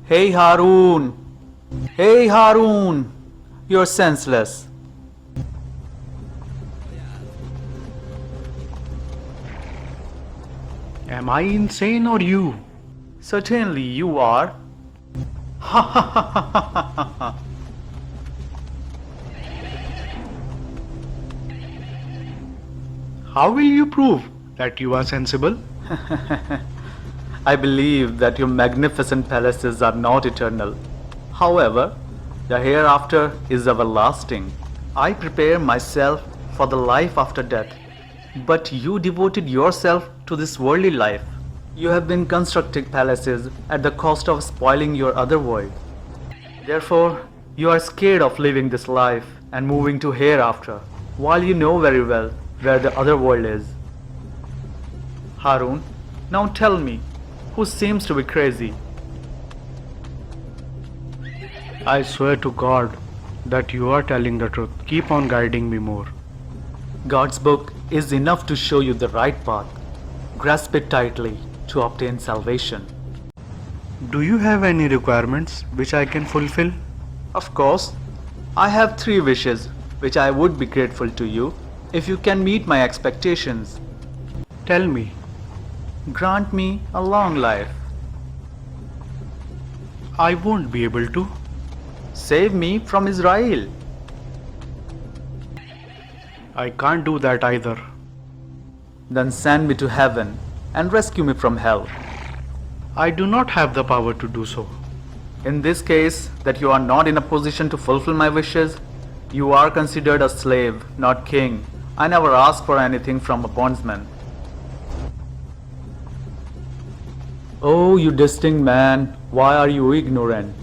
Hey Haroon! Hey Haroon! You're senseless. Am I insane or you? Certainly you are. Ha ha ha ha ha ha. How will you prove that you are sensible? I believe that your magnificent palaces are not eternal. However, the hereafter is everlasting. I prepare myself for the life after death. But you devoted yourself to this worldly life. You have been constructing palaces at the cost of spoiling your other world. Therefore, you are scared of living this life and moving to hereafter, while you know very well where the other world is. Haroon, now tell me, who seems to be crazy? I swear to God that you are telling the truth. Keep on guiding me more. God's book is enough to show you the right path. Grasp it tightly to obtain salvation. Do you have any requirements which I can fulfill? Of course, I have 3 wishes which I would be grateful to you if you can meet my expectations. Tell me. Grant me a long life. I won't be able to. Save me from Israel. I can't do that either. Then send me to heaven and rescue me from hell. I do not have the power to do so. In this case, that you are not in a position to fulfill my wishes, you are considered a slave, not king. I never ask for anything from a bondsman. Oh, you distinct man, why are you ignorant?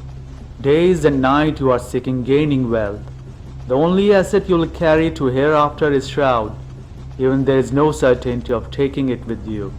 Days and night you are seeking gaining wealth. The only asset you will carry to hereafter is shroud. Even there is no certainty of taking it with you.